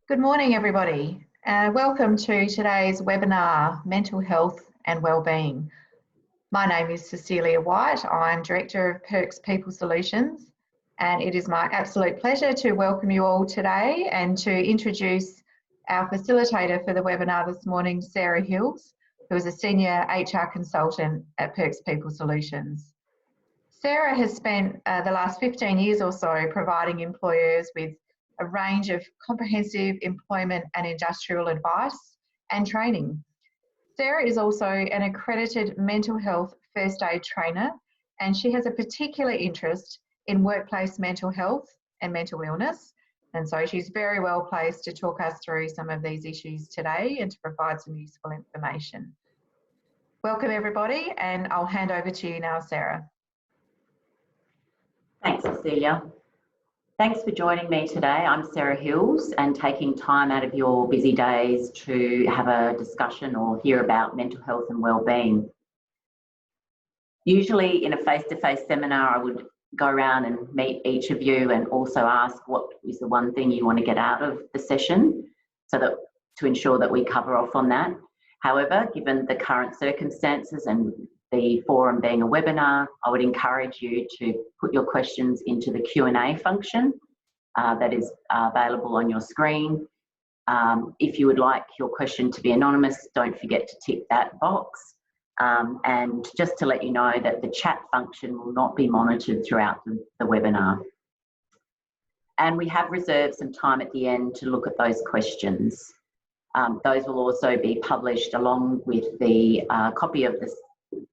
Good morning, everybody. Welcome to today's webinar, Mental Health and Wellbeing. My name is Cecilia White. I'm Director of Perks People Solutions, and it is my absolute pleasure to welcome you all today and to introduce our facilitator for the webinar this morning, Sarah Hills, who is a Senior HR Consultant at Perks People Solutions. Sarah has spent the last 15 years or so providing employers with a range of comprehensive employment and industrial advice and training. Sarah is also an accredited mental health first aid trainer, and she has a particular interest in workplace mental health and mental illness. And so she's very well placed to talk us through some of these issues today and to provide some useful information. Welcome everybody, and I'll hand over to you now, Sarah. Thanks, Cecilia. Thanks for joining me today. I'm Sarah Hills, and taking time out of your busy days to have a discussion or hear about mental health and wellbeing. Usually in a face-to-face seminar, I would go around and meet each of you and also ask what is the one thing you want to get out of the session, so that to ensure that we cover off on that. However, given the current circumstances and the forum being a webinar, I would encourage you to put your questions into the Q&A function that is available on your screen. If you would like your question to be anonymous, don't forget to tick that box. And just to let you know that the chat function will not be monitored throughout the webinar. And we have reserved some time at the end to look at those questions. Those will also be published along with the copy of the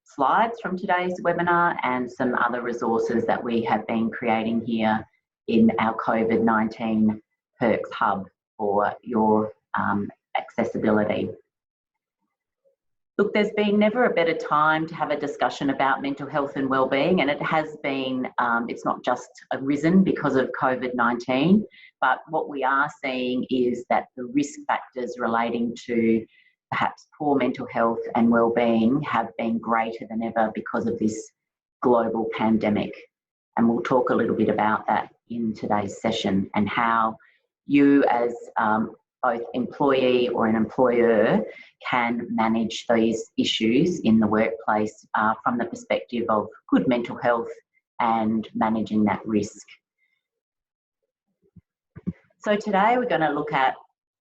slides from today's webinar and some other resources that we have been creating here in our COVID-19 Perks Hub for your accessibility. Look, there's been never a better time to have a discussion about mental health and wellbeing, and it has been, it's not just arisen because of COVID-19, but what we are seeing is that the risk factors relating to perhaps poor mental health and wellbeing have been greater than ever because of this global pandemic. And we'll talk a little bit about that in today's session, and how you as both employee or an employer can manage these issues in the workplace from the perspective of good mental health and managing that risk. So today we're going to look at,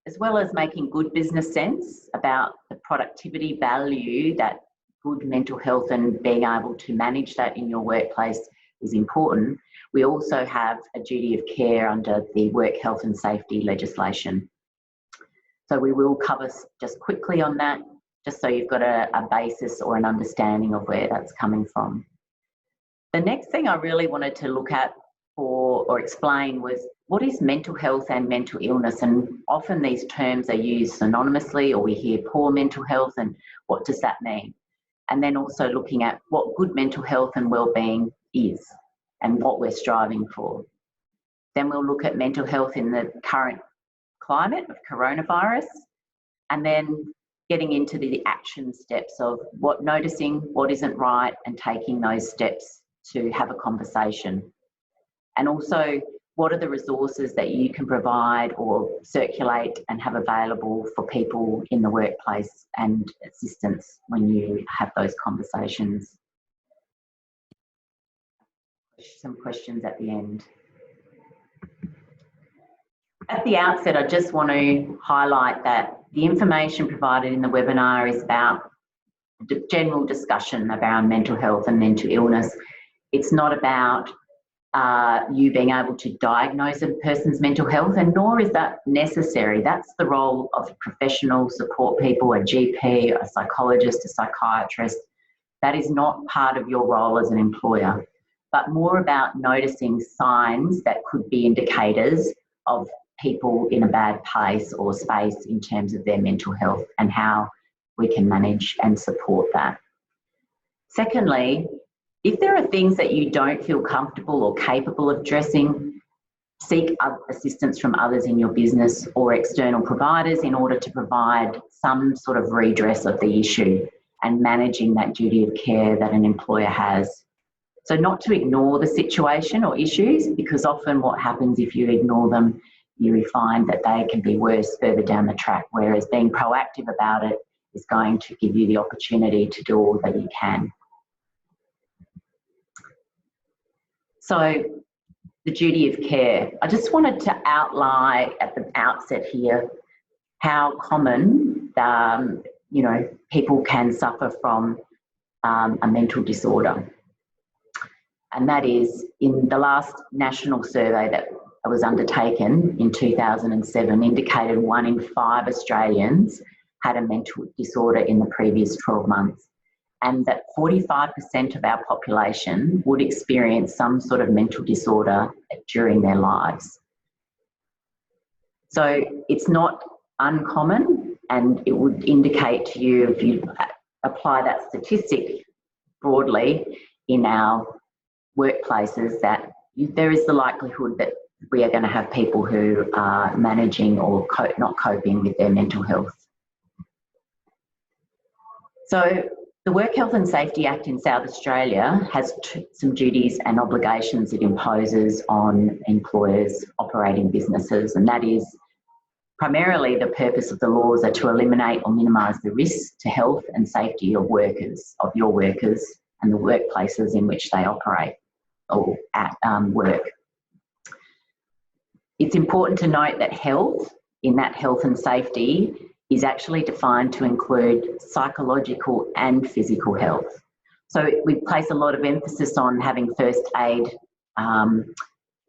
as well as making good business sense about the productivity value that good mental health and being able to manage that in your workplace is important, we also have a duty of care under the work health and safety legislation. So we will cover just quickly on that, just so you've got a basis or an understanding of where that's coming from. The next thing I really wanted to look at or explain was, what is mental health and mental illness? And often these terms are used synonymously, or we hear poor mental health, and what does that mean? And then also looking at what good mental health and wellbeing is and what we're striving for. Then we'll look at mental health in the current climate of coronavirus, and then getting into the action steps of noticing what isn't right and taking those steps to have a conversation. And also, what are the resources that you can provide or circulate and have available for people in the workplace and assistance when you have those conversations? Some questions at the end. At the outset, I just want to highlight that the information provided in the webinar is about the general discussion around mental health and mental illness. It's not about you being able to diagnose a person's mental health, and nor is that necessary. That's the role of professional support people, a GP, a psychologist, a psychiatrist. That is not part of your role as an employer, but more about noticing signs that could be indicators of people in a bad place or space in terms of their mental health and how we can manage and support that. Secondly, if there are things that you don't feel comfortable or capable of addressing, seek assistance from others in your business or external providers in order to provide some sort of redress of the issue and managing that duty of care that an employer has. So not to ignore the situation or issues, because often what happens if you ignore them, you find that they can be worse further down the track, whereas being proactive about it is going to give you the opportunity to do all that you can. So the duty of care. I just wanted to outline at the outset here how common, you know, people can suffer from a mental disorder. And that is, in the last national survey that was undertaken in 2007, indicated 1 in 5 Australians had a mental disorder in the previous 12 months, and that 45% of our population would experience some sort of mental disorder during their lives. So it's not uncommon, and it would indicate to you, if you apply that statistic broadly in our workplaces, that there is the likelihood that we are going to have people who are managing or not coping with their mental health. So the Work Health and Safety Act in South Australia has some duties and obligations it imposes on employers operating businesses, and that is primarily the purpose of the laws are to eliminate or minimise the risks to health and safety of workers, of your workers, and the workplaces in which they operate or at work. It's important to note that health, in that health and safety, is actually defined to include psychological and physical health. So we place a lot of emphasis on having first aid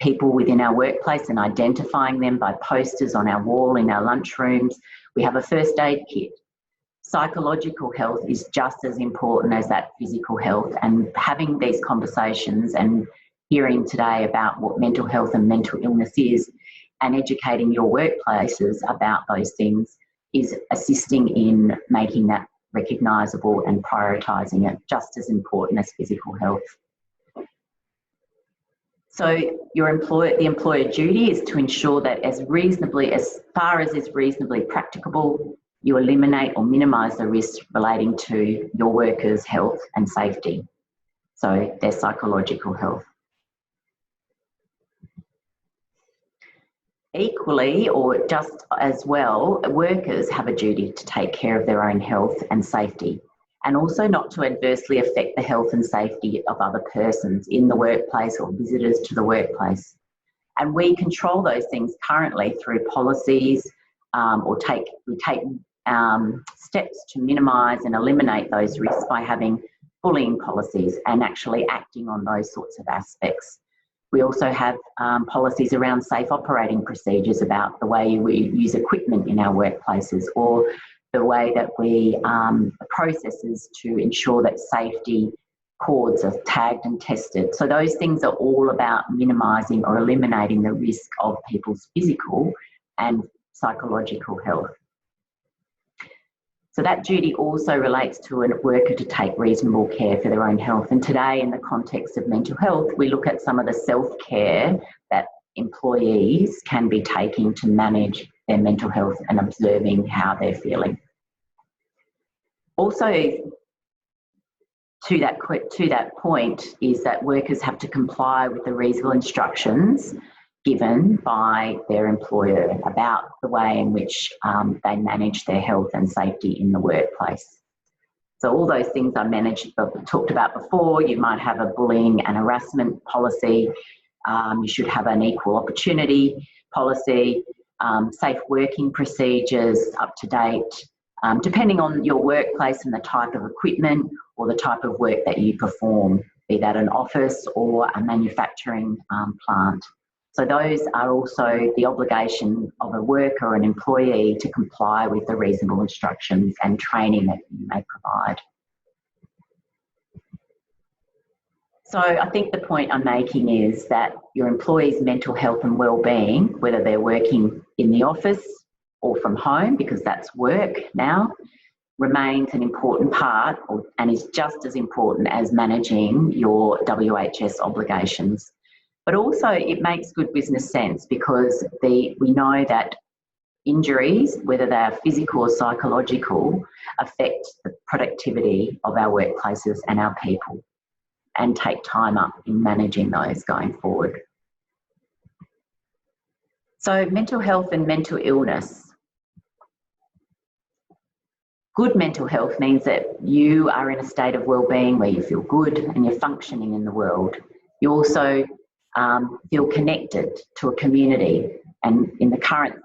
people within our workplace and identifying them by posters on our wall in our lunchrooms. We have a first aid kit. Psychological health is just as important as that physical health, and having these conversations and hearing today about what mental health and mental illness is and educating your workplaces about those things is assisting in making that recognisable and prioritising it, just as important as physical health. So the employer duty is to ensure that as far as is reasonably practicable, you eliminate or minimise the risks relating to your workers' health and safety, so their psychological health. Equally, or just as well, workers have a duty to take care of their own health and safety, and also not to adversely affect the health and safety of other persons in the workplace or visitors to the workplace. And we control those things currently through policies, or we take steps to minimise and eliminate those risks by having bullying policies and actually acting on those sorts of aspects. We also have policies around safe operating procedures about the way we use equipment in our workplaces, or the way that we processes to ensure that safety cords are tagged and tested. So those things are all about minimising or eliminating the risk of people's physical and psychological health. So that duty also relates to a worker to take reasonable care for their own health. And today, in the context of mental health, we look at some of the self-care that employees can be taking to manage their mental health and observing how they're feeling. Also, to that point is that workers have to comply with the reasonable instructions given by their employer about the way in which they manage their health and safety in the workplace. So all those things I talked about before. You might have a bullying and harassment policy. You should have an equal opportunity policy, safe working procedures, up to date, depending on your workplace and the type of equipment or the type of work that you perform, be that an office or a manufacturing plant. So those are also the obligation of a worker or an employee to comply with the reasonable instructions and training that you may provide. So I think the point I'm making is that your employees' mental health and well-being, whether they're working in the office or from home, because that's work now, remains an important part and is just as important as managing your WHS obligations. But also it makes good business sense because we know that injuries, whether they are physical or psychological, affect the productivity of our workplaces and our people, and take time up in managing those going forward. So mental health and mental illness. Good mental health means that you are in a state of well-being where you feel good and you're functioning in the world. You also feel connected to a community, and in the current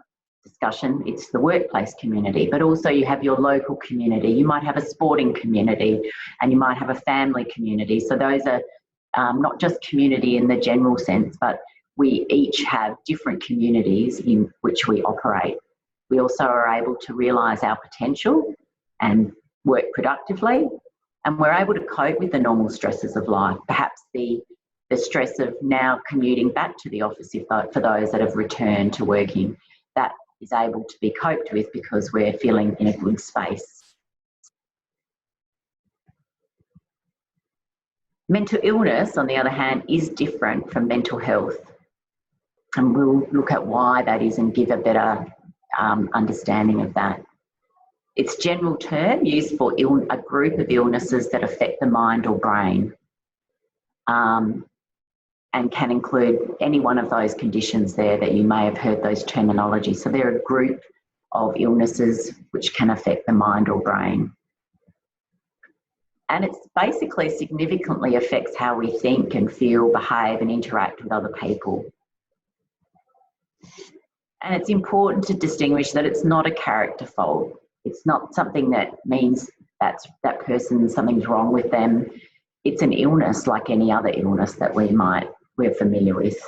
discussion, it's the workplace community, but also you have your local community. You might have a sporting community and you might have a family community. So those are not just community in the general sense, but we each have different communities in which we operate. We also are able to realise our potential and work productively, and we're able to cope with the normal stresses of life, perhaps the stress of now commuting back to the office for those that have returned to working. That is able to be coped with because we're feeling in a good space. Mental illness, on the other hand, is different from mental health. And we'll look at why that is and give a better understanding of that. It's a general term used for a group of illnesses that affect the mind or brain, and can include any one of those conditions there that you may have heard those terminologies. So they're a group of illnesses which can affect the mind or brain. And it basically significantly affects how we think and feel, behave and interact with other people. And it's important to distinguish that it's not a character fault. It's not something that means that person, something's wrong with them. It's an illness like any other illness that we're familiar with.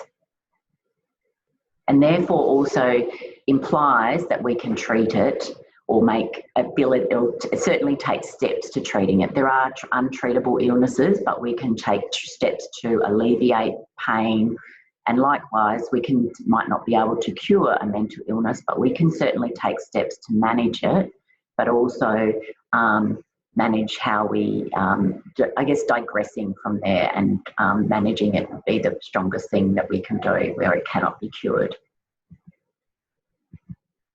And therefore also implies that we can treat it or certainly take steps to treating it. There are untreatable illnesses, but we can take steps to alleviate pain. And likewise, might not be able to cure a mental illness, but we can certainly take steps to manage it, but also manage how we, digressing from there and managing it would be the strongest thing that we can do where it cannot be cured.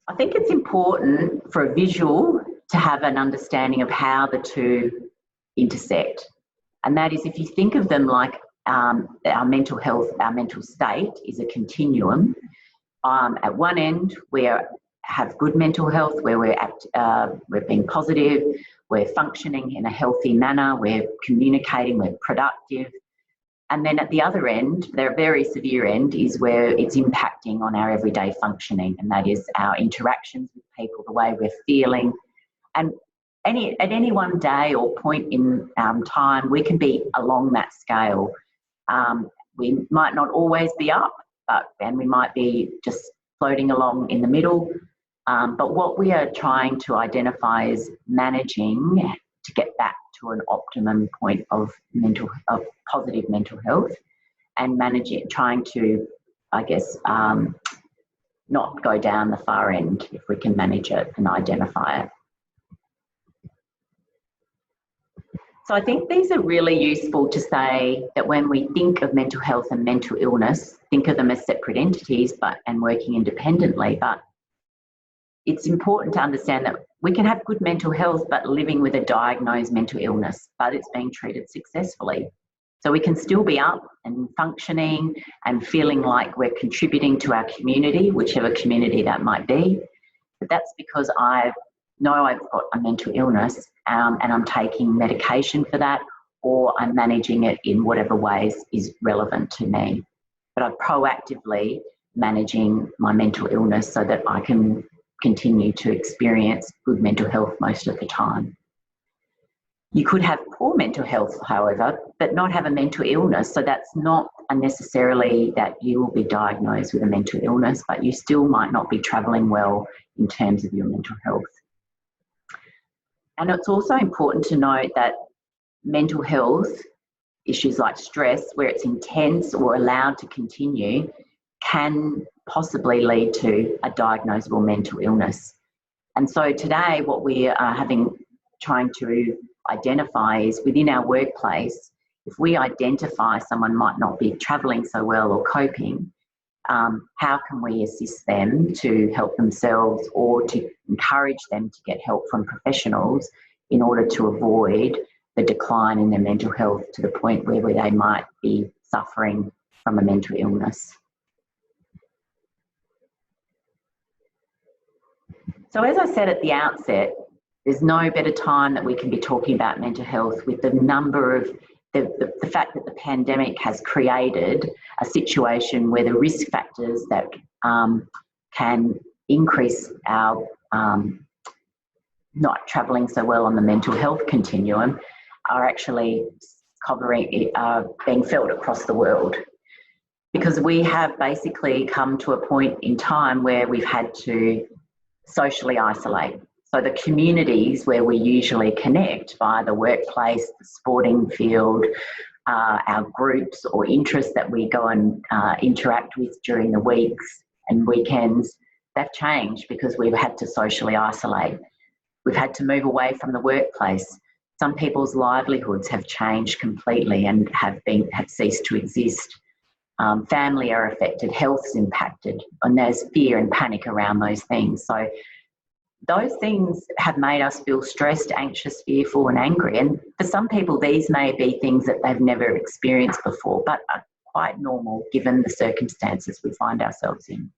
I think it's important for a visual to have an understanding of how the two intersect. And that is, if you think of them like our mental health, our mental state is a continuum. At one end, we have good mental health where we're being positive, we're functioning in a healthy manner, we're communicating, we're productive. And then at the other end, the very severe end, is where it's impacting on our everyday functioning, and that is our interactions with people, the way we're feeling. And at any one day or point in time, we can be along that scale. We might not always be up, and we might be just floating along in the middle. But what we are trying to identify is managing to get back to an optimum point of positive mental health, and trying to, not go down the far end if we can manage it and identify it. So I think these are really useful to say that when we think of mental health and mental illness, think of them as separate entities and working independently. But it's important to understand that we can have good mental health but living with a diagnosed mental illness, but it's being treated successfully. So we can still be up and functioning and feeling like we're contributing to our community, whichever community that might be. But that's because I know I've got a mental illness and I'm taking medication for that, or I'm managing it in whatever ways is relevant to me. But I'm proactively managing my mental illness so that I can continue to experience good mental health most of the time. You could have poor mental health, however, but not have a mental illness. So that's not necessarily that you will be diagnosed with a mental illness, but you still might not be travelling well in terms of your mental health. And it's also important to note that mental health issues like stress, where it's intense or allowed to continue, can possibly lead to a diagnosable mental illness. And so today what we are trying to identify is within our workplace, if we identify someone might not be travelling so well or coping, how can we assist them to help themselves or to encourage them to get help from professionals in order to avoid the decline in their mental health to the point where they might be suffering from a mental illness. So as I said at the outset, there's no better time that we can be talking about mental health with the number of the fact that the pandemic has created a situation where the risk factors that can increase our not travelling so well on the mental health continuum are actually being felt across the world. Because we have basically come to a point in time where we've had to socially isolate. So the communities where we usually connect via the workplace, the sporting field, our groups or interests that we go and interact with during the weeks and weekends, they've changed because we've had to socially isolate. We've had to move away from the workplace. Some people's livelihoods have changed completely and have ceased to exist. Family are affected, health's impacted, and there's fear and panic around those things. So those things have made us feel stressed, anxious, fearful and angry. And for some people, these may be things that they've never experienced before, but are quite normal given the circumstances we find ourselves in.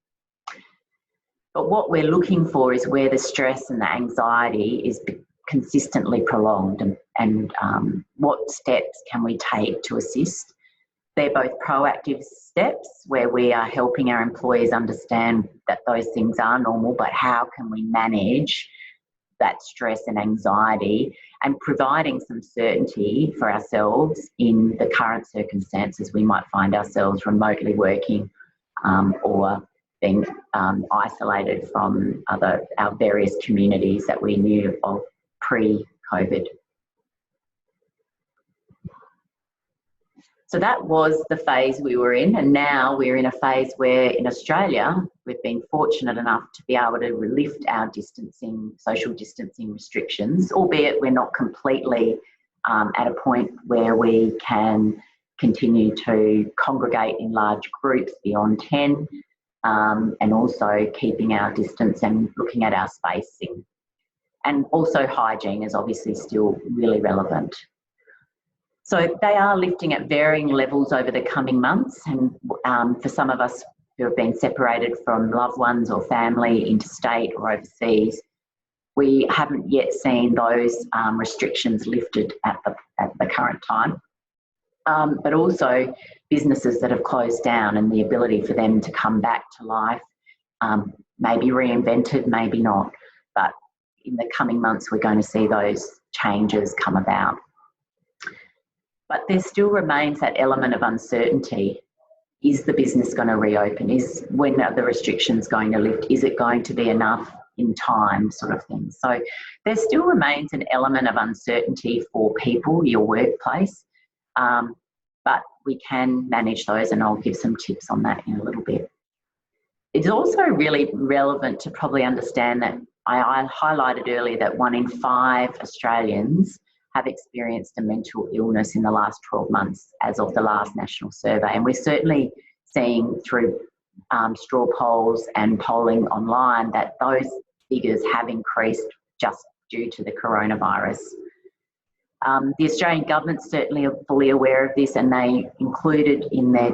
But what we're looking for is where the stress and the anxiety is consistently prolonged, and what steps can we take to assist. They're both proactive steps where we are helping our employees understand that those things are normal, but how can we manage that stress and anxiety, and providing some certainty for ourselves in the current circumstances we might find ourselves remotely working or being isolated from our various communities that we knew of pre-COVID. So that was the phase we were in, and now we're in a phase where in Australia we've been fortunate enough to be able to lift our social distancing restrictions, albeit we're not completely at a point where we can continue to congregate in large groups beyond 10, and also keeping our distance and looking at our spacing. And also hygiene is obviously still really relevant. So they are lifting at varying levels over the coming months, and for some of us who have been separated from loved ones or family interstate or overseas, we haven't yet seen those restrictions lifted at the current time. But also businesses that have closed down and the ability for them to come back to life, maybe reinvented, maybe not. But in the coming months, we're going to see those changes come about. But there still remains that element of uncertainty. Is the business going to reopen? When are the restrictions going to lift? Is it going to be enough in time, sort of thing? So there still remains an element of uncertainty for people, your workplace, but we can manage those, and I'll give some tips on that in a little bit. It's also really relevant to probably understand that I highlighted earlier that 1 in 5 Australians have experienced a mental illness in the last 12 months as of the last national survey. And we're certainly seeing through straw polls and polling online that those figures have increased just due to the coronavirus. The Australian government certainly are fully aware of this, and they included in their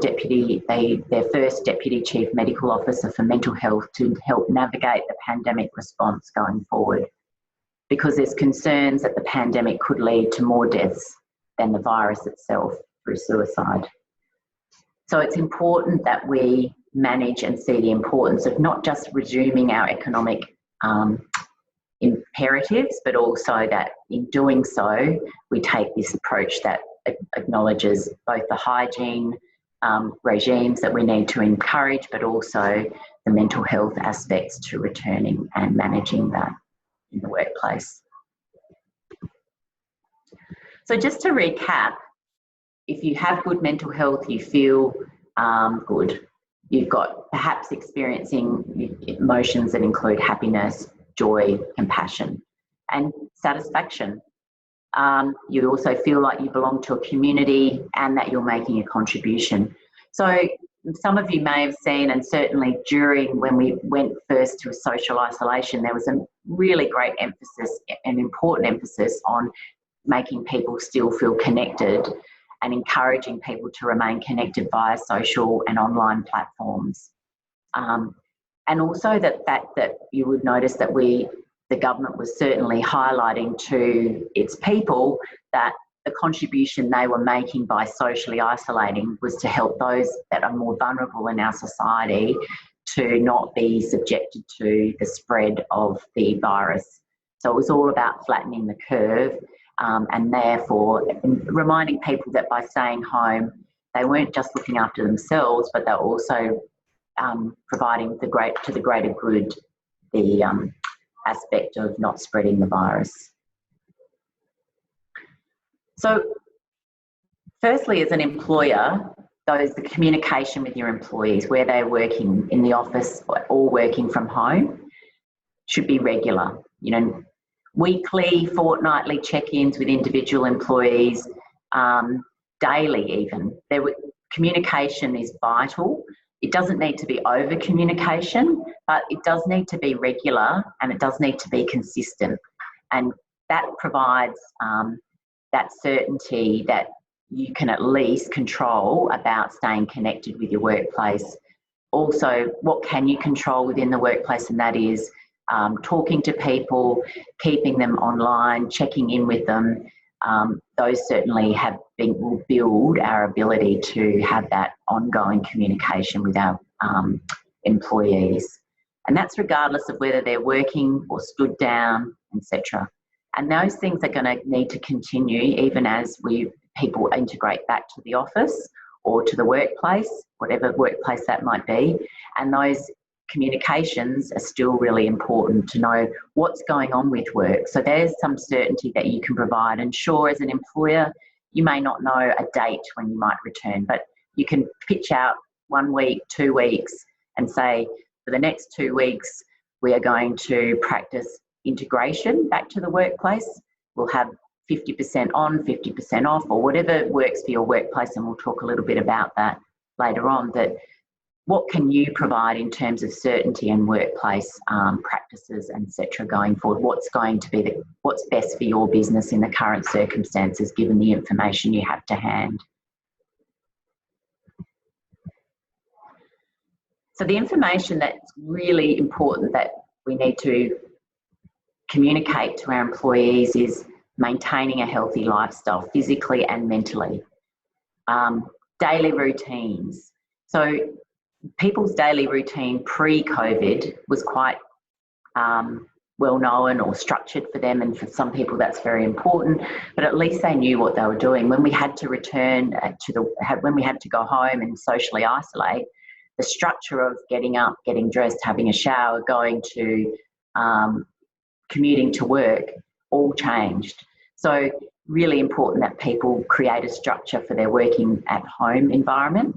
first Deputy Chief Medical Officer for Mental Health to help navigate the pandemic response going forward, because there's concerns that the pandemic could lead to more deaths than the virus itself through suicide. So it's important that we manage and see the importance of not just resuming our economic imperatives, but also that in doing so, we take this approach that acknowledges both the hygiene regimes that we need to encourage, but also the mental health aspects to returning and managing that in the workplace. So just to recap, if you have good mental health, you feel good. You've got perhaps experiencing emotions that include happiness, joy, compassion, and satisfaction. You also feel like you belong to a community and that you're making a contribution. So some of you may have seen, and certainly during when we went first to social isolation, there was a really great emphasis, an important emphasis on making people still feel connected and encouraging people to remain connected via social and online platforms. And also the fact that you would notice that the government was certainly highlighting to its people that the contribution they were making by socially isolating was to help those that are more vulnerable in our society to not be subjected to the spread of the virus. So it was all about flattening the curve, and therefore reminding people that by staying home, they weren't just looking after themselves, but they're also providing to the greater good the aspect of not spreading the virus. So firstly, as an employer, the communication with your employees, where they're working in the office or working from home, should be regular. You know, weekly, fortnightly check-ins with individual employees, daily even. Communication is vital. It doesn't need to be over communication, but it does need to be regular and it does need to be consistent. And that provides that certainty that you can at least control about staying connected with your workplace. Also, what can you control within the workplace? And that is talking to people, keeping them online, checking in with them. Those certainly will build our ability to have that ongoing communication with our employees. And that's regardless of whether they're working or stood down, etc. And those things are going to need to continue even as people integrate back to the office or to the workplace, whatever workplace that might be. And those communications are still really important to know what's going on with work. So there's some certainty that you can provide. And sure, as an employer, you may not know a date when you might return, but you can pitch out 1 week, 2 weeks and say, for the next 2 weeks, we are going to practice integration back to the workplace. We'll have 50% on, 50% off, or whatever works for your workplace, and we'll talk a little bit about that later on. That what can you provide in terms of certainty and workplace practices, etc. going forward? What's going to be what's best for your business in the current circumstances, given the information you have to hand? So the information that's really important that we need to communicate to our employees is maintaining a healthy lifestyle, physically and mentally. Daily routines. So people's daily routine pre-COVID was quite well known or structured for them, and for some people that's very important, but at least they knew what they were doing. When we had to return when we had to go home and socially isolate, the structure of getting up, getting dressed, having a shower, going to commuting to work all changed. So really important that people create a structure for their working at home environment,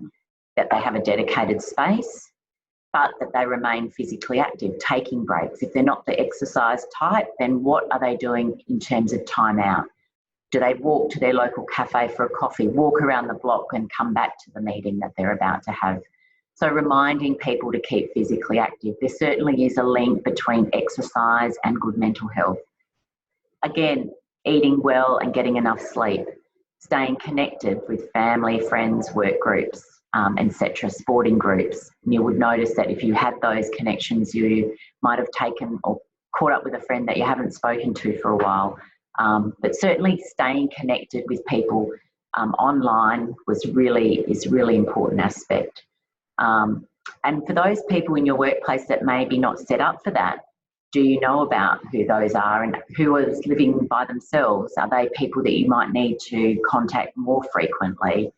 that they have a dedicated space, but that they remain physically active, taking breaks. If they're not the exercise type, then what are they doing in terms of time out? Do they walk to their local cafe for a coffee, walk around the block and come back to the meeting that they're about to have? So reminding people to keep physically active. There certainly is a link between exercise and good mental health. Again, eating well and getting enough sleep, staying connected with family, friends, work groups, etc., sporting groups. And you would notice that if you had those connections, you might have taken or caught up with a friend that you haven't spoken to for a while. But certainly staying connected with people online is really important aspect. And for those people in your workplace that may be not set up for that, do you know about who those are and who is living by themselves? Are they people that you might need to contact more frequently?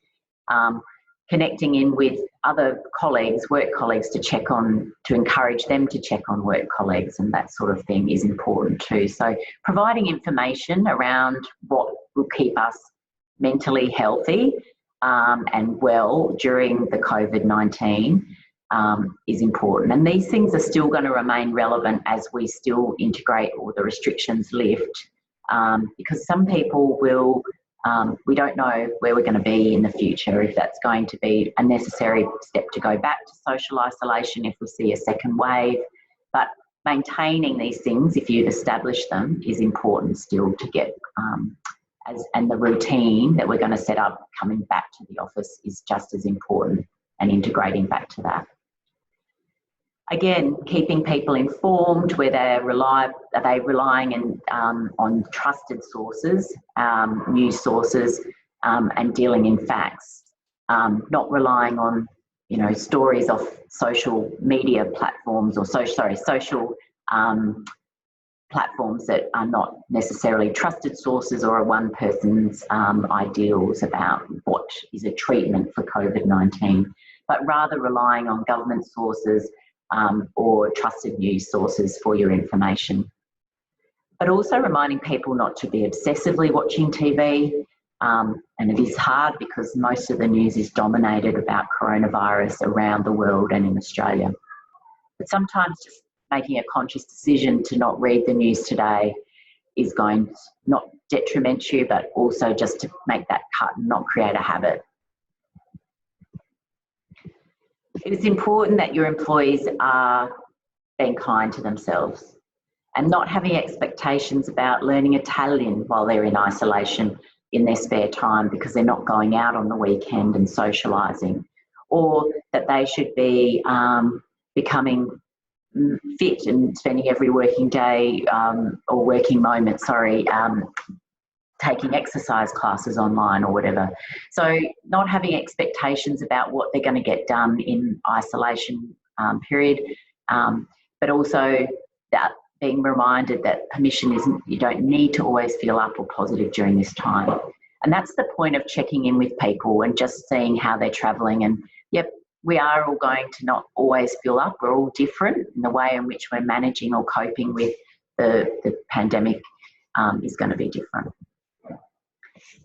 Connecting in with other colleagues, work colleagues, to encourage them to check on work colleagues, and that sort of thing is important too. So providing information around what will keep us mentally healthy and well during the COVID-19 is important. And these things are still going to remain relevant as we still integrate or the restrictions lift, because some people will, we don't know where we're going to be in the future, if that's going to be a necessary step to go back to social isolation if we see a second wave. But maintaining these things, if you've established them, is important still to get, and the routine that we're going to set up coming back to the office is just as important, and integrating back to that. Again, keeping people informed where are they relying on trusted sources, news sources, and dealing in facts, not relying on stories off social media platforms or social platforms that are not necessarily trusted sources or are one person's ideals about what is a treatment for COVID-19, but rather relying on government sources or trusted news sources for your information. But also reminding people not to be obsessively watching TV. And it is hard because most of the news is dominated about coronavirus around the world and in Australia. But sometimes just making a conscious decision to not read the news today is going to not detriment you, but also just to make that cut and not create a habit. It is important that your employees are being kind to themselves and not having expectations about learning Italian while they're in isolation in their spare time because they're not going out on the weekend and socialising, or that they should be becoming fit and spending every working day or working moment, taking exercise classes online or whatever. So not having expectations about what they're going to get done in isolation period, but also that being reminded that permission isn't, you don't need to always feel up or positive during this time. And that's the point of checking in with people and just seeing how they're travelling. And yep, we are all going to not always feel up. We're all different in the way in which we're managing or coping with the pandemic is going to be different.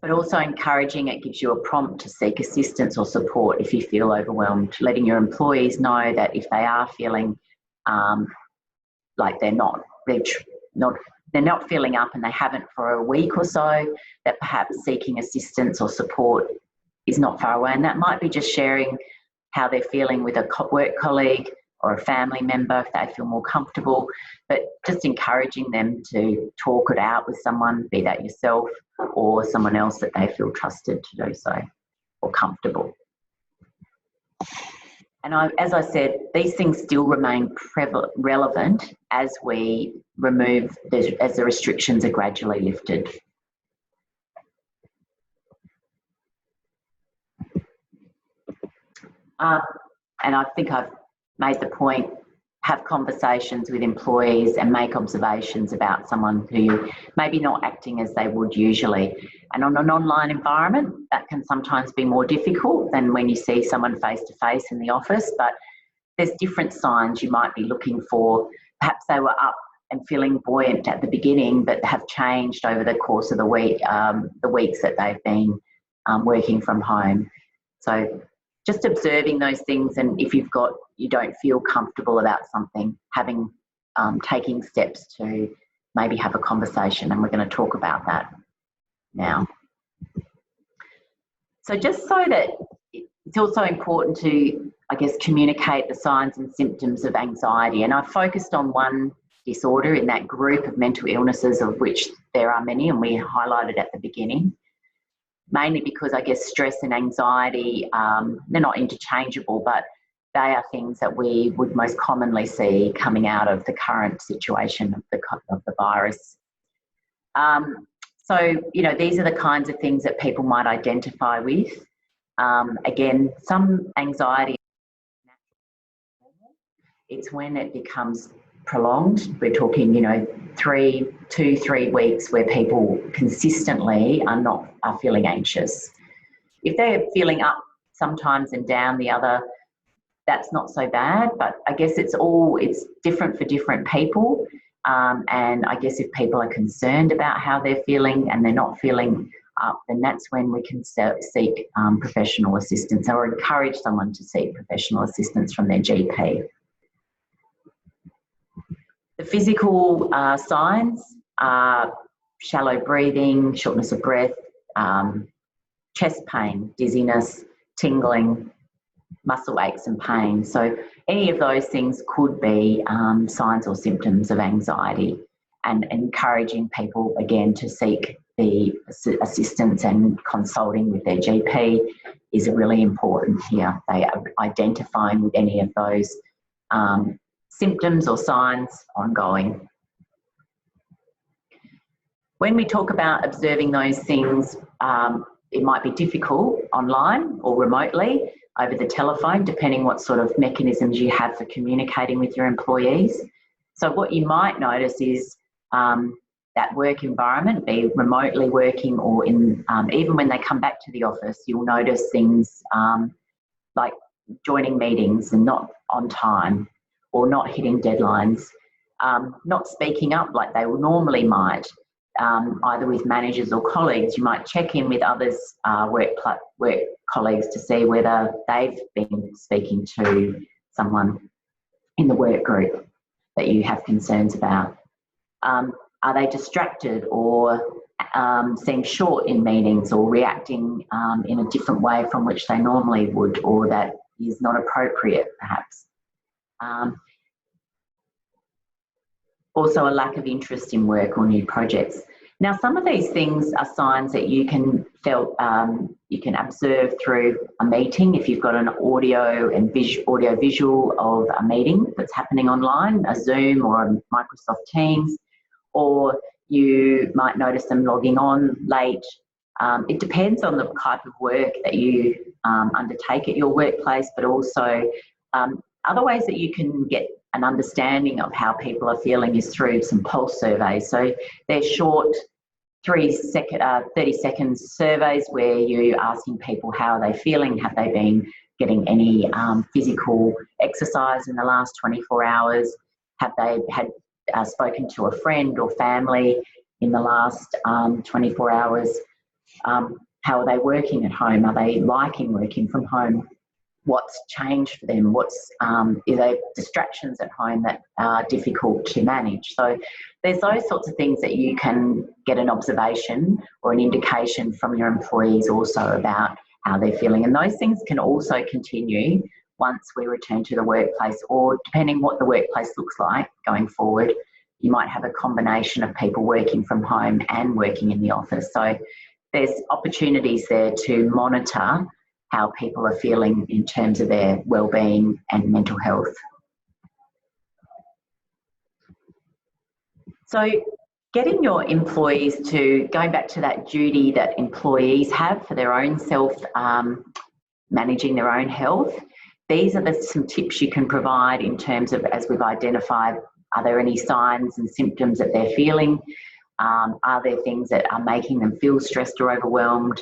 But also encouraging, it gives you a prompt to seek assistance or support if you feel overwhelmed, letting your employees know that if they are feeling like they're not feeling up and they haven't for a week or so, that perhaps seeking assistance or support is not far away. And that might be just sharing how they're feeling with a work colleague or a family member if they feel more comfortable, but just encouraging them to talk it out with someone, be that yourself or someone else that they feel trusted to do so or comfortable. And as I said, these things still remain relevant as we as the restrictions are gradually lifted. And I think I've made the point, have conversations with employees and make observations about someone who maybe not acting as they would usually. And on an online environment, that can sometimes be more difficult than when you see someone face to face in the office, but there's different signs you might be looking for. Perhaps they were up and feeling buoyant at the beginning, but have changed over the course of the week, the weeks that they've been working from home. So just observing those things, and if you don't feel comfortable about something, taking steps to maybe have a conversation, and we're going to talk about that now. So just so that it's also important to, I guess, communicate the signs and symptoms of anxiety, and I've focused on one disorder in that group of mental illnesses, of which there are many, and we highlighted at the beginning. Mainly because I guess stress and anxiety, they're not interchangeable, but they are things that we would most commonly see coming out of the current situation of the virus. So, these are the kinds of things that people might identify with. Again, some anxiety, it's when it becomes prolonged. We're talking, 2-3 weeks where people consistently are feeling anxious. If they're feeling up sometimes and down the other, that's not so bad, but I guess it's different for different people. And I guess if people are concerned about how they're feeling and they're not feeling up, then that's when we can seek professional assistance, or encourage someone to seek professional assistance from their GP. The physical signs are shallow breathing, shortness of breath, chest pain, dizziness, tingling, muscle aches and pain. So any of those things could be signs or symptoms of anxiety, and encouraging people again to seek the assistance and consulting with their GP is really important here. They are identifying with any of those symptoms or signs ongoing. When we talk about observing those things, it might be difficult online or remotely over the telephone, depending what sort of mechanisms you have for communicating with your employees. So what you might notice is that work environment, be remotely working or in, even when they come back to the office, you'll notice things like joining meetings and not on time, or not hitting deadlines, not speaking up like they normally might, either with managers or colleagues. You might check in with others, work colleagues, to see whether they've been speaking to someone in the work group that you have concerns about. Are they distracted or seem short in meetings, or reacting in a different way from which they normally would, or that is not appropriate perhaps? Also a lack of interest in work or new projects. Now, some of these things are signs that you can observe through a meeting. If you've got an audio visual of a meeting that's happening online, a Zoom or a Microsoft Teams, or you might notice them logging on late. It depends on the type of work that you undertake at your workplace, but also other ways that you can get an understanding of how people are feeling is through some pulse surveys. So they're short 30-second surveys where you're asking people how are they feeling, have they been getting any physical exercise in the last 24 hours, have they had spoken to a friend or family in the last 24 hours, how are they working at home, are they liking working from home, what's changed for them, what's are there distractions at home that are difficult to manage. So there's those sorts of things that you can get an observation or an indication from your employees also about how they're feeling, and those things can also continue once we return to the workplace, or depending what the workplace looks like going forward, you might have a combination of people working from home and working in the office. So there's opportunities there to monitor how people are feeling in terms of their wellbeing and mental health. So getting your employees to, going back to that duty that employees have for their own self, managing their own health, these are some tips you can provide in terms of, as we've identified, are there any signs and symptoms that they're feeling? Are there things that are making them feel stressed or overwhelmed?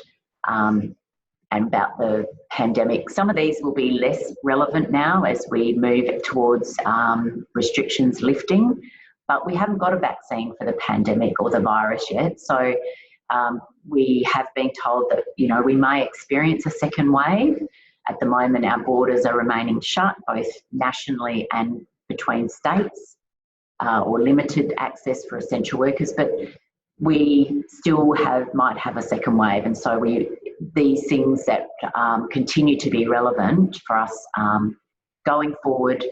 And about the pandemic. Some of these will be less relevant now as we move towards restrictions lifting, but we haven't got a vaccine for the pandemic or the virus yet. So we have been told that, you know, we may experience a second wave. At the moment, our borders are remaining shut, both nationally and between states, or limited access for essential workers, but we still might have a second wave. And so these things that continue to be relevant for us going forward,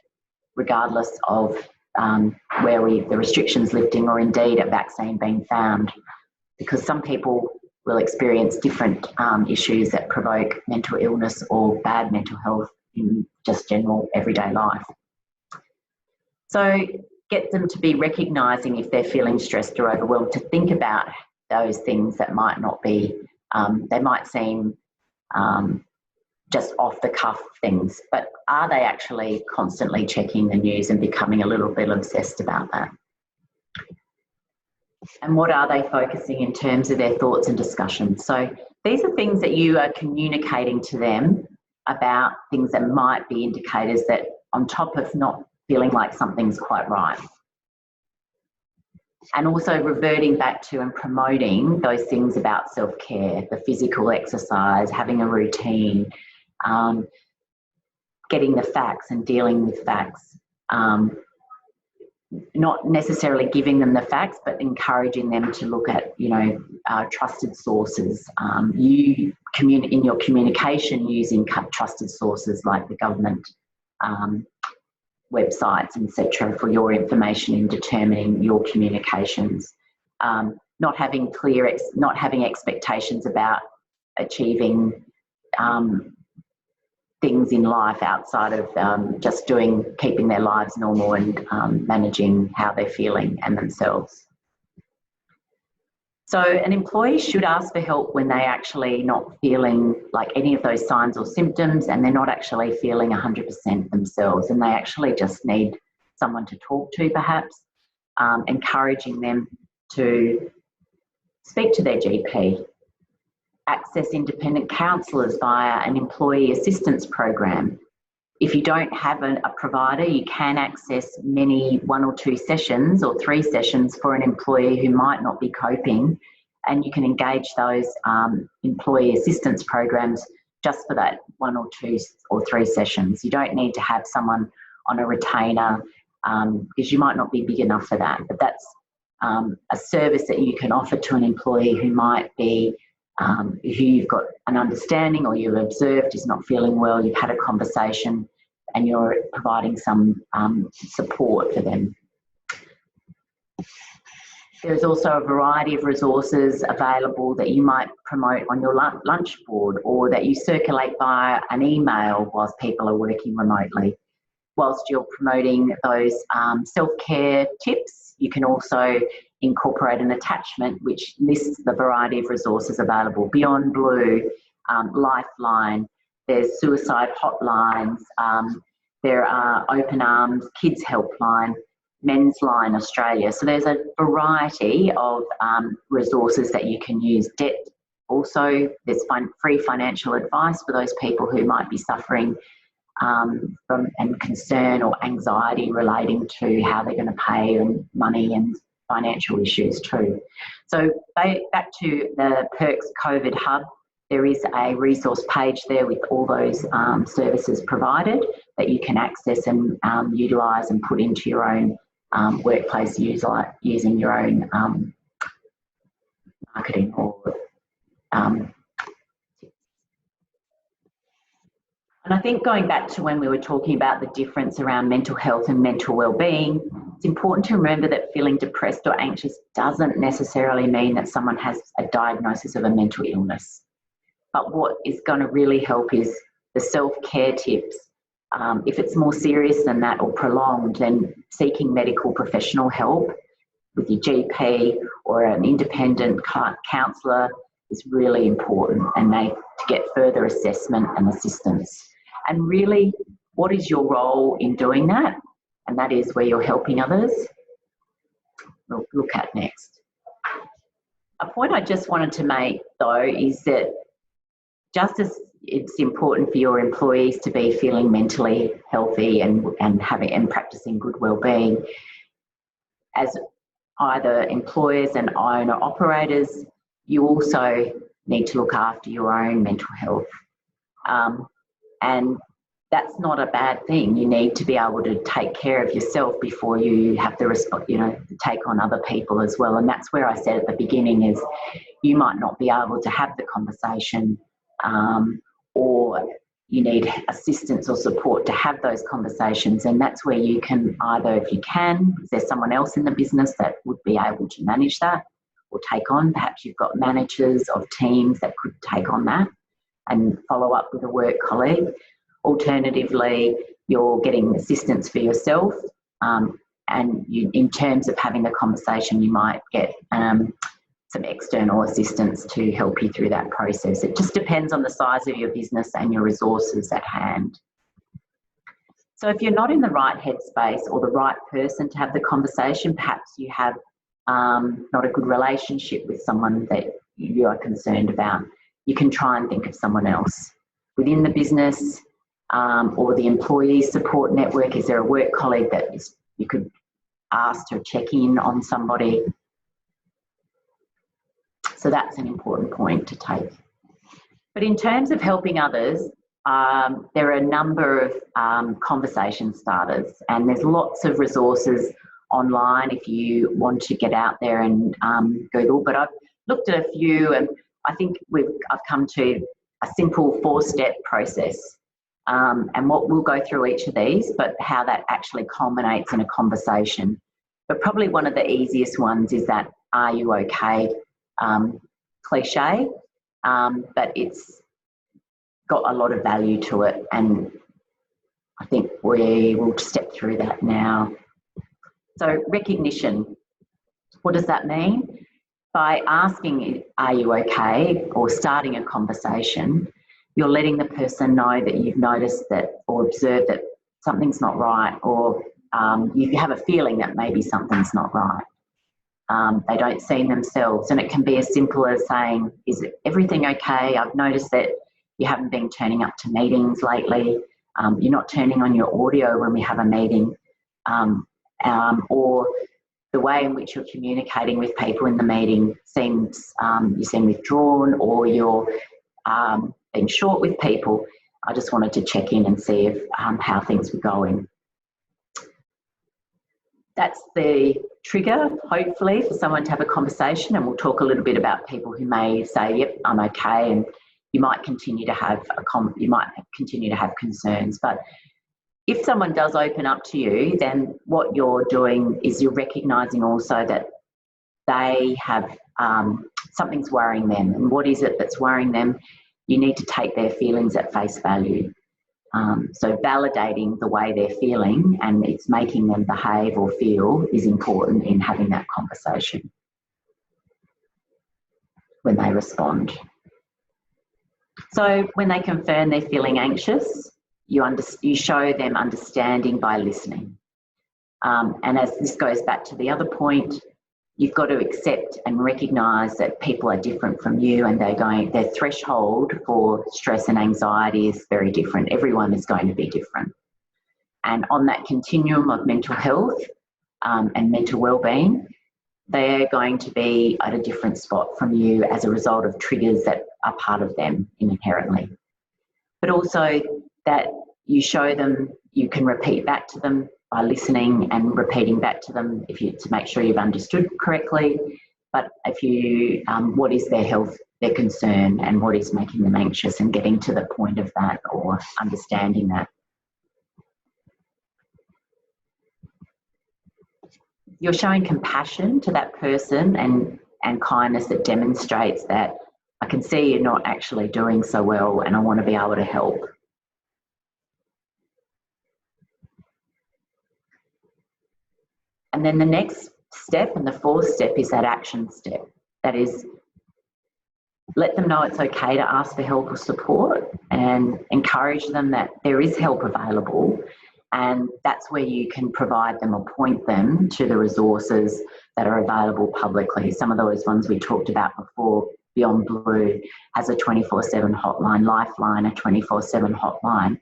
regardless of the restrictions lifting or indeed a vaccine being found, because some people will experience different issues that provoke mental illness or bad mental health in just general everyday life. So get them to be recognising if they're feeling stressed or overwhelmed, to think about those things that might not be, they might seem just off the cuff things, but are they actually constantly checking the news and becoming a little bit obsessed about that? And what are they focusing in terms of their thoughts and discussions? So these are things that you are communicating to them about, things that might be indicators that, on top of not feeling like something's quite right. And also reverting back to and promoting those things about self-care, the physical exercise, having a routine, getting the facts and dealing with facts. Not necessarily giving them the facts, but encouraging them to look at, you know, trusted sources. In your communication, using trusted sources like the government websites, etc., for your information in determining your communications. Not having expectations about achieving things in life outside of just keeping their lives normal and managing how they're feeling and themselves. So an employee should ask for help when they're actually not feeling like any of those signs or symptoms, and they're not actually feeling 100% themselves, and they actually just need someone to talk to, perhaps, encouraging them to speak to their GP, access independent counsellors via an employee assistance program. If you don't have a provider, you can access many 1 or 2 sessions or 3 sessions for an employee who might not be coping, and you can engage those employee assistance programs just for that 1 or 2 or 3 sessions. You don't need to have someone on a retainer because you might not be big enough for that, but that's a service that you can offer to an employee who might be who you've got an understanding or you've observed is not feeling well, you've had a conversation and you're providing some support for them. There's also a variety of resources available that you might promote on your lunch board or that you circulate via an email whilst people are working remotely. Whilst you're promoting those self-care tips, you can also incorporate an attachment which lists the variety of resources available. Beyond Blue, Lifeline, there's suicide hotlines, there are Open Arms, Kids Helpline, Men's Line Australia. So there's a variety of resources that you can use. Debt also, there's free financial advice for those people who might be suffering from concern or anxiety relating to how they're going to pay and money and financial issues too. So back to the Perks COVID Hub, there is a resource page there with all those services provided that you can access and utilise and put into your own workplace using your own marketing or And I think going back to when we were talking about the difference around mental health and mental well-being, it's important to remember that feeling depressed or anxious doesn't necessarily mean that someone has a diagnosis of a mental illness. But what is going to really help is the self-care tips. If it's more serious than that or prolonged, then seeking medical professional help with your GP or an independent counsellor is really important, and to get further assessment and assistance. And really, what is your role in doing that? And that is where you're helping others. We'll look at next. A point I just wanted to make though is that just as it's important for your employees to be feeling mentally healthy and practicing good wellbeing, as either employers and owner operators, you also need to look after your own mental health. And that's not a bad thing. You need to be able to take care of yourself before you have to take on other people as well. And that's where I said at the beginning is you might not be able to have the conversation or you need assistance or support to have those conversations. And that's where you can either, if you can, is there someone else in the business that would be able to manage that or take on? Perhaps you've got managers of teams that could take on that and follow up with a work colleague. Alternatively, you're getting assistance for yourself, and in terms of having the conversation, you might get some external assistance to help you through that process. It just depends on the size of your business and your resources at hand. So if you're not in the right headspace or the right person to have the conversation, perhaps you have not a good relationship with someone that you are concerned about, you can try and think of someone else. Within the business or the employee support network, is there a work colleague that you could ask to check in on somebody? So that's an important point to take. But in terms of helping others, there are a number of conversation starters, and there's lots of resources online if you want to get out there and Google. But I've looked at a few, and I think I've come to a simple 4-step process. And what we'll go through each of these, but how that actually culminates in a conversation. But probably one of the easiest ones is that "Are you okay?" Cliche, but it's got a lot of value to it, and I think we will step through that now. So recognition, what does that mean? By asking, are you okay, or starting a conversation, you're letting the person know that you've noticed that or observed that something's not right, or you have a feeling that maybe something's not right. They don't see themselves, and it can be as simple as saying, is everything okay? I've noticed that you haven't been turning up to meetings lately. You're not turning on your audio when we have a meeting, or the way in which you're communicating with people in the meeting seems, you seem withdrawn, or you're being short with people. I just wanted to check in and see if, how things were going. That's the trigger, hopefully, for someone to have a conversation, and we'll talk a little bit about people who may say, yep, I'm okay, and you might continue to have concerns. But if someone does open up to you, then what you're doing is you're recognising also that they have something's worrying them. And what is it that's worrying them? You need to take their feelings at face value. So validating the way they're feeling and it's making them behave or feel is important in having that conversation when they respond. So when they confirm they're feeling anxious, you show them understanding by listening. And as this goes back to the other point, you've got to accept and recognise that people are different from you, and their threshold for stress and anxiety is very different. Everyone is going to be different. And on that continuum of mental health and mental wellbeing, they're going to be at a different spot from you as a result of triggers that are part of them inherently. But also that you show them, you can repeat back to them by listening and repeating back to them to make sure you've understood correctly. But if you, what is their health, their concern, and what is making them anxious, and getting to the point of that or understanding that. You're showing compassion to that person and kindness that demonstrates that I can see you're not actually doing so well and I want to be able to help. And then the next step, and the fourth step, is that action step. That is, let them know it's okay to ask for help or support, and encourage them that there is help available, and that's where you can provide them or point them to the resources that are available publicly. Some of those ones we talked about before. Beyond Blue has a 24/7 hotline, Lifeline a 24/7 hotline.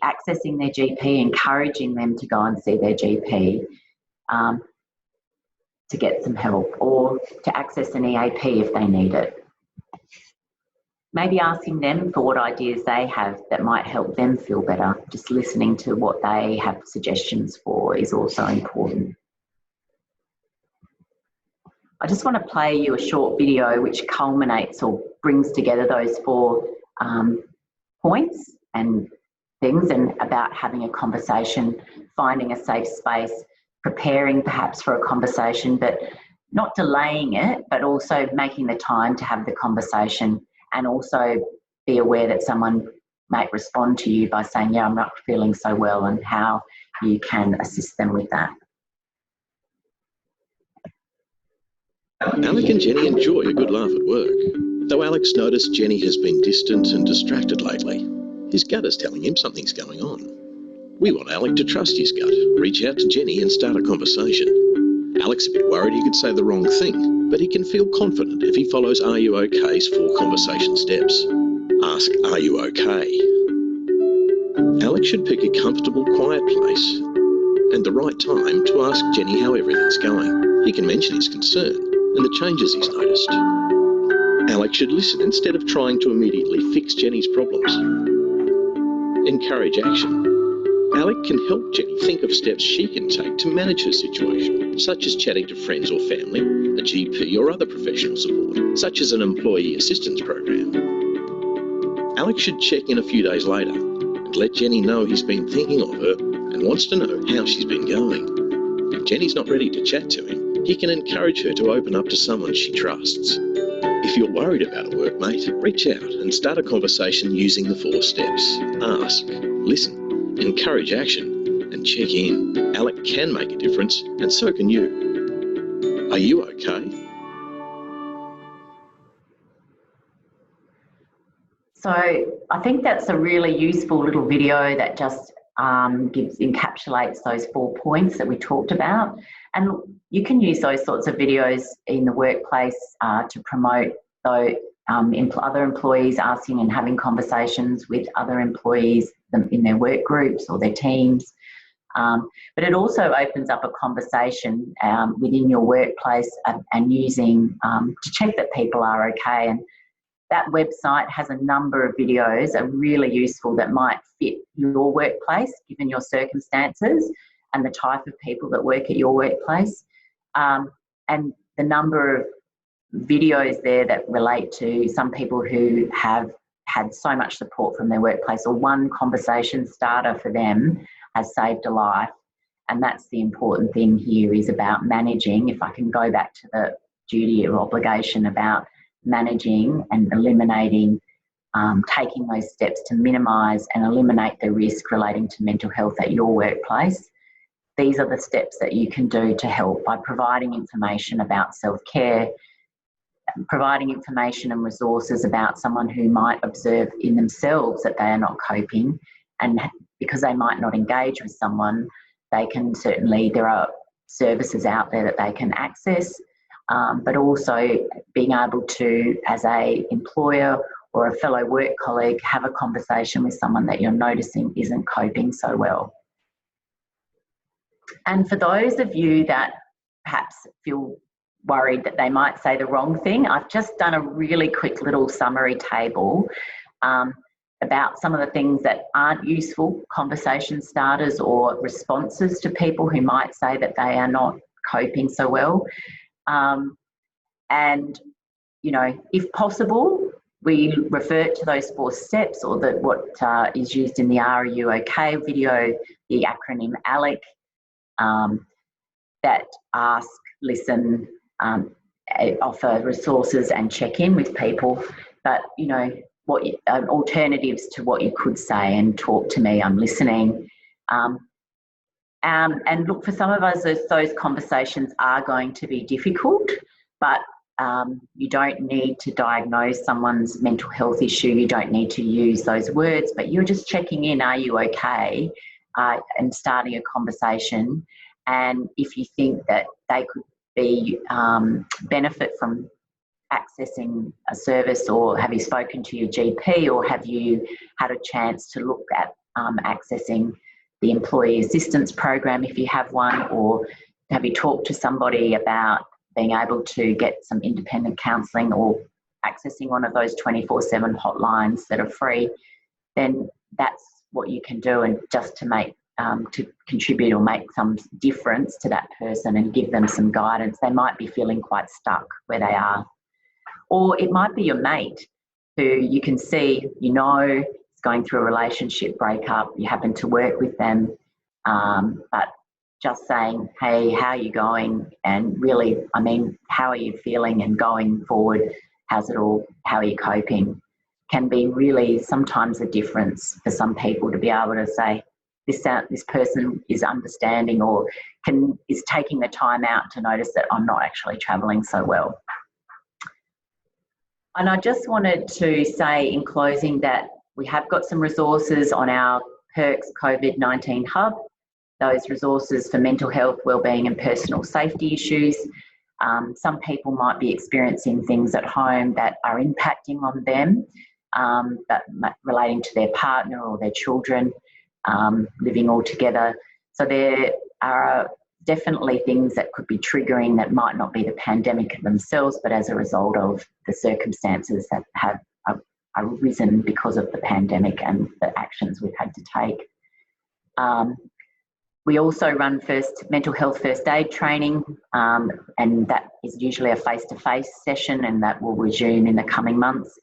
Accessing their GP, encouraging them to go and see their GP to get some help, or to access an EAP if they need it. Maybe asking them for what ideas they have that might help them feel better. Just listening to what they have suggestions for is also important. I just want to play you a short video which culminates or brings together those four points and things, and about having a conversation, finding a safe space, preparing perhaps for a conversation, but not delaying it, but also making the time to have the conversation, and also be aware that someone might respond to you by saying, yeah, I'm not feeling so well, and how you can assist them with that. Alec and Jenny enjoy a good laugh at work, though Alec's noticed Jenny has been distant and distracted lately. His gut is telling him something's going on. We want Alec to trust his gut, reach out to Jenny and start a conversation. Alec's a bit worried he could say the wrong thing, but he can feel confident if he follows Are You OK's 4 conversation steps. Ask, are you okay? Alec should pick a comfortable, quiet place and the right time to ask Jenny how everything's going. He can mention his concern and the changes he's noticed. Alec should listen instead of trying to immediately fix Jenny's problems. Encourage action. Alec can help Jenny think of steps she can take to manage her situation, such as chatting to friends or family, a GP or other professional support, such as an employee assistance program. Alec should check in a few days later and let Jenny know he's been thinking of her and wants to know how she's been going. If Jenny's not ready to chat to him, he can encourage her to open up to someone she trusts. If you're worried about a workmate, reach out and start a conversation using the 4 steps. Ask, listen, encourage action, and check in. Alec can make a difference, and so can you. Are you okay? So I think that's a really useful little video that just encapsulates those 4 points that we talked about. And you can use those sorts of videos in the workplace to promote other employees asking and having conversations with other employees in their work groups or their teams. But it also opens up a conversation within your workplace and using to check that people are okay. And that website has a number of videos that are really useful that might fit your workplace, given your circumstances and the type of people that work at your workplace. And the number of videos there that relate to some people who have had so much support from their workplace, or one conversation starter for them has saved a life. And that's the important thing here, is about managing. If I can go back to the duty or obligation about managing and eliminating, taking those steps to minimise and eliminate the risk relating to mental health at your workplace. These are the steps that you can do to help by providing information about self-care, providing information and resources about someone who might observe in themselves that they are not coping, and because they might not engage with someone, they can certainly, there are services out there that they can access. But also being able to, as a employer or a fellow work colleague, have a conversation with someone that you're noticing isn't coping so well. And for those of you that perhaps feel worried that they might say the wrong thing, I've just done a really quick little summary table about some of the things that aren't useful conversation starters or responses to people who might say that they are not coping so well. And, you know, if possible, we revert to those 4 steps, or what is used in the Are You OK video, the acronym ALEC, that ask, listen, offer resources and check in with people. But, you know, alternatives to what you could say, and talk to me, I'm listening. And look, for some of us, those conversations are going to be difficult, but you don't need to diagnose someone's mental health issue. You don't need to use those words, but you're just checking in, are you okay? And starting a conversation. And if you think that they could be benefit from accessing a service, or have you spoken to your GP, or have you had a chance to look at accessing the employee assistance program if you have one, or have you talked to somebody about being able to get some independent counselling, or accessing one of those 24/7 hotlines that are free, then that's what you can do, and just to make to contribute or make some difference to that person and give them some guidance. They might be feeling quite stuck where they are. Or it might be your mate who you can see, you know, is going through a relationship breakup, you happen to work with them, but just saying, hey, how are you going? And really, I mean, how are you feeling and going forward? How's it all? How are you coping? Can be really sometimes a difference for some people to be able to say, this person is understanding, or is taking the time out to notice that I'm not actually travelling so well. And I just wanted to say in closing that we have got some resources on our PERCS COVID-19 hub, those resources for mental health, wellbeing and personal safety issues. Some people might be experiencing things at home that are impacting on them, but relating to their partner or their children, living all together. So there are definitely things that could be triggering that might not be the pandemic themselves, but as a result of the circumstances that have arisen because of the pandemic and the actions we've had to take. We also run mental health first aid training, and that is usually a face-to-face session, and that will resume in the coming months.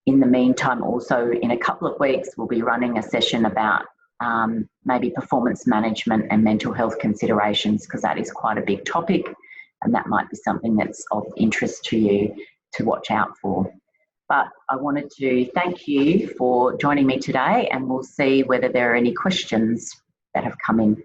In the meantime, also in a couple of weeks, we'll be running a session about maybe performance management and mental health considerations, because that is quite a big topic and that might be something that's of interest to you to watch out for. But I wanted to thank you for joining me today, and we'll see whether there are any questions that have come in.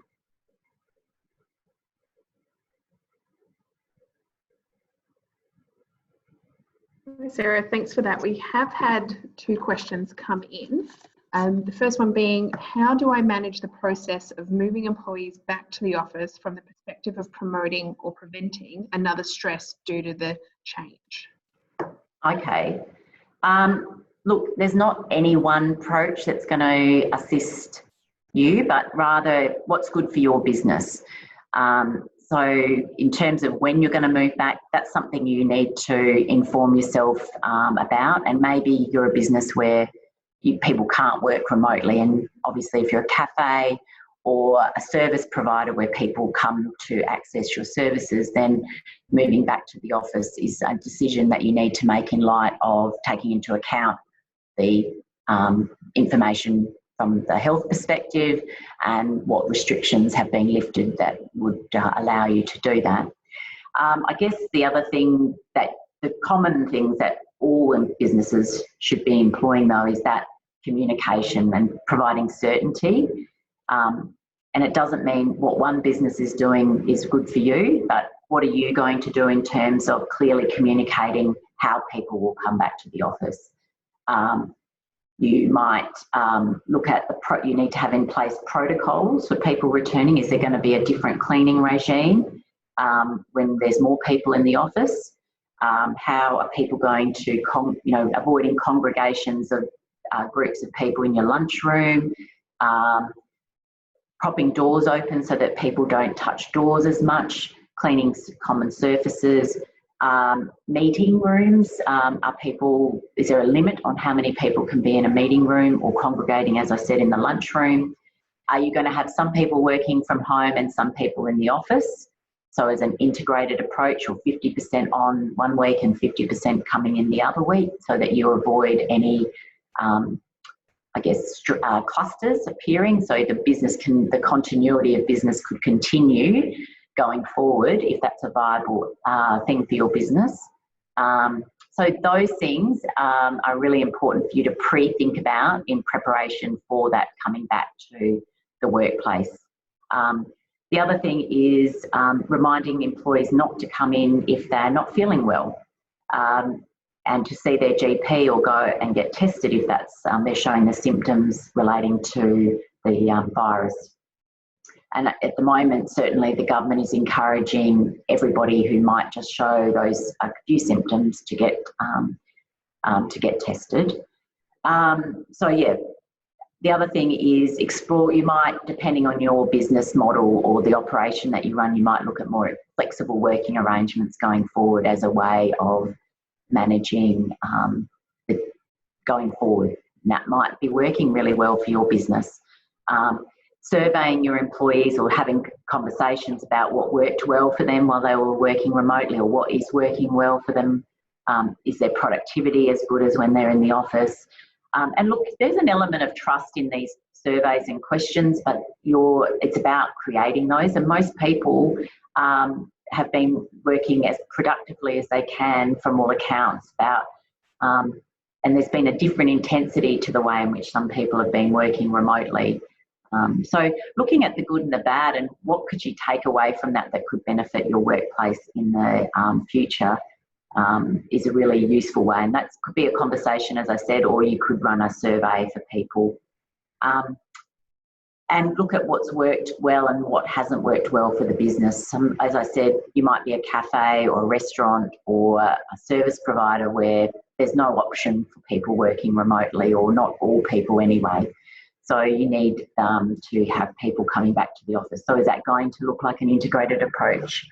Sarah, thanks for that. We have had 2 questions come in. The first one being, how do I manage the process of moving employees back to the office from the perspective of promoting or preventing another stress due to the change? Okay. Look, there's not any one approach that's going to assist you, but rather what's good for your business. So in terms of when you're going to move back, that's something you need to inform yourself about. And maybe you're a business where people can't work remotely. And obviously if you're a cafe or a service provider where people come to access your services, then moving back to the office is a decision that you need to make in light of taking into account the information from the health perspective and what restrictions have been lifted that would allow you to do that. I guess the other thing that the common things that all businesses should be employing though is that communication and providing certainty. And it doesn't mean what one business is doing is good for you, but what are you going to do in terms of clearly communicating how people will come back to the office? You might look at you need to have in place protocols for people returning. Is there going to be a different cleaning regime when there's more people in the office? How are people going to, avoiding congregations of groups of people in your lunchroom? Propping doors open so that people don't touch doors as much, cleaning common surfaces. Meeting rooms, is there a limit on how many people can be in a meeting room or congregating, as I said, in the lunchroom? Are you going to have some people working from home and some people in the office? So as an integrated approach, or 50% on one week and 50% coming in the other week, so that you avoid any, clusters appearing, so the continuity of business could continue going forward if that's a viable thing for your business. So those things are really important for you to pre-think about in preparation for that coming back to the workplace. The other thing is reminding employees not to come in if they're not feeling well, and to see their GP or go and get tested if that's they're showing the symptoms relating to the virus. And at the moment, certainly the government is encouraging everybody who might just show those few symptoms to get tested. So yeah, the other thing is explore. You might, depending on your business model or the operation that you run, you might look at more flexible working arrangements going forward as a way of managing going forward. And that might be working really well for your business. Surveying your employees or having conversations about what worked well for them while they were working remotely, or what is working well for them. Is their productivity as good as when they're in the office? And look, there's an element of trust in these surveys and questions, but it's about creating those. And most people have been working as productively as they can from all accounts. And there's been a different intensity to the way in which some people have been working remotely. So looking at the good and the bad and what could you take away from that could benefit your workplace in the future is a really useful way. And that could be a conversation, as I said, or you could run a survey for people. And look at what's worked well and what hasn't worked well for the business. As I said, you might be a cafe or a restaurant or a service provider where there's no option for people working remotely, or not all people anyway. So you need to have people coming back to the office. So is that going to look like an integrated approach?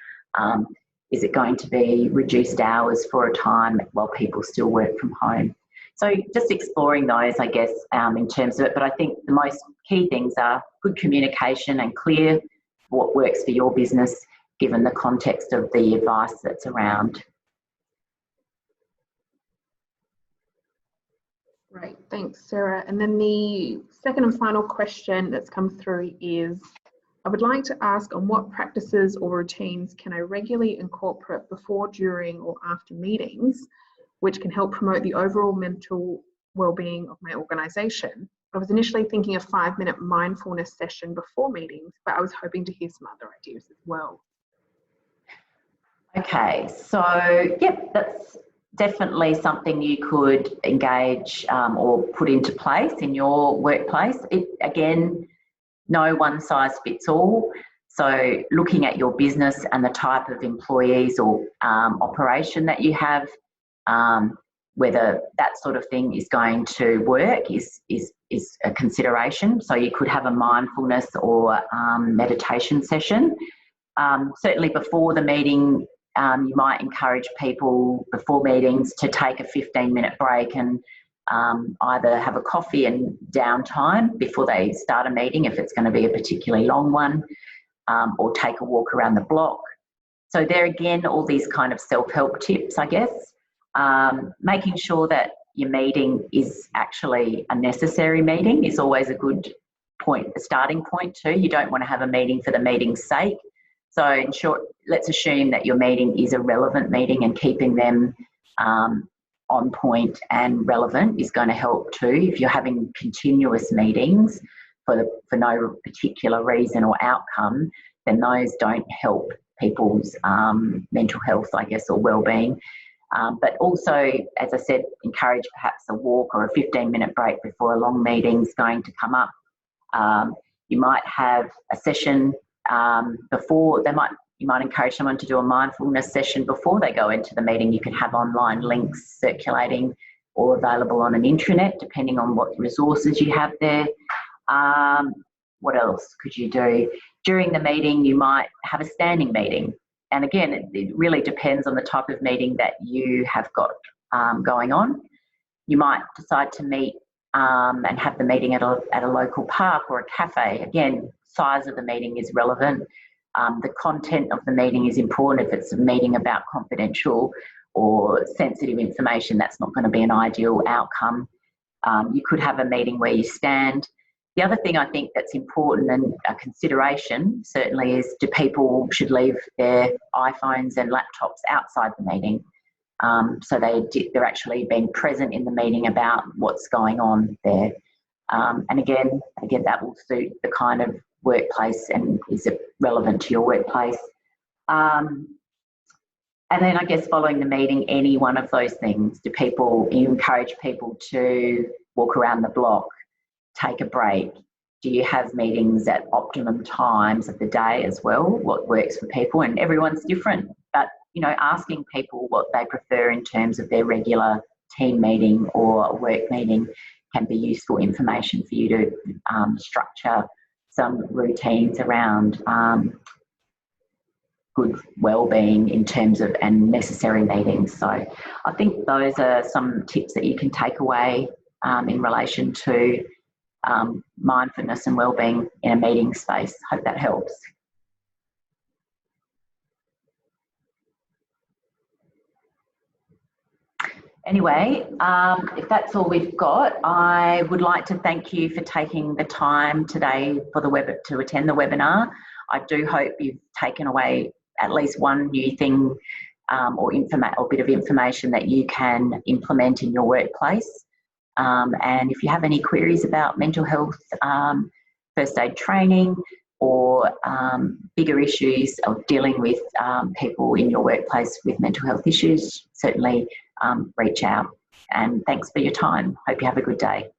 Is it going to be reduced hours for a time while people still work from home? So just exploring those, I guess, in terms of it. But I think the most key things are good communication and clear what works for your business, given the context of the advice that's around. Great, thanks, Sarah. And then the second and final question that's come through is, I would like to ask on what practices or routines can I regularly incorporate before, during, or after meetings, which can help promote the overall mental well-being of my organisation. I was initially thinking a 5-minute mindfulness session before meetings, but I was hoping to hear some other ideas as well. Okay, so yep, that's definitely something you could engage or put into place in your workplace. Again, no one size fits all. So looking at your business and the type of employees or operation that you have, whether that sort of thing is going to work is a consideration. So you could have a mindfulness or meditation session. Certainly before the meeting, you might encourage people before meetings to take a 15-minute break and either have a coffee and downtime before they start a meeting if it's going to be a particularly long one, or take a walk around the block. So there again, all these kind of self-help tips, I guess. Making sure that your meeting is actually a necessary meeting is always a good point, a starting point too. You don't want to have a meeting for the meeting's sake. So in short, let's assume that your meeting is a relevant meeting, and keeping them on point and relevant is going to help too. If you're having continuous meetings for no particular reason or outcome, then those don't help people's mental health, I guess, or well-being. But also, as I said, encourage perhaps a walk or a 15-minute break before a long meeting's going to come up. You might have a session before. You might encourage someone to do a mindfulness session before they go into the meeting. You can have online links circulating or available on an intranet, depending on what resources you have there. What else could you do? During the meeting, you might have a standing meeting. And again, it really depends on the type of meeting that you have got going on. You might decide to meet and have the meeting at a local park or a cafe. Again, size of the meeting is relevant. The content of the meeting is important. If it's a meeting about confidential or sensitive information, that's not going to be an ideal outcome. You could have a meeting where you stand. The other thing I think that's important and a consideration certainly is, do people should leave their iPhones and laptops outside the meeting, so they're actually being present in the meeting about what's going on there. And again, that will suit the kind of workplace and is it relevant to your workplace. And then I guess following the meeting, any one of those things, you encourage people to walk around the block, take a break? Do you have meetings at optimum times of the day as well? What works for people? And everyone's different, but asking people what they prefer in terms of their regular team meeting or work meeting can be useful information for you to structure some routines around good well-being in terms of and necessary meetings. So I think those are some tips that you can take away in relation to mindfulness and well-being in a meeting space. Hope that helps. Anyway, if that's all we've got, I would like to thank you for taking the time today for to attend the webinar. I do hope you've taken away at least one new thing or bit of information that you can implement in your workplace. And if you have any queries about mental health, first aid training, or bigger issues of dealing with people in your workplace with mental health issues, certainly reach out. And thanks for your time. Hope you have a good day.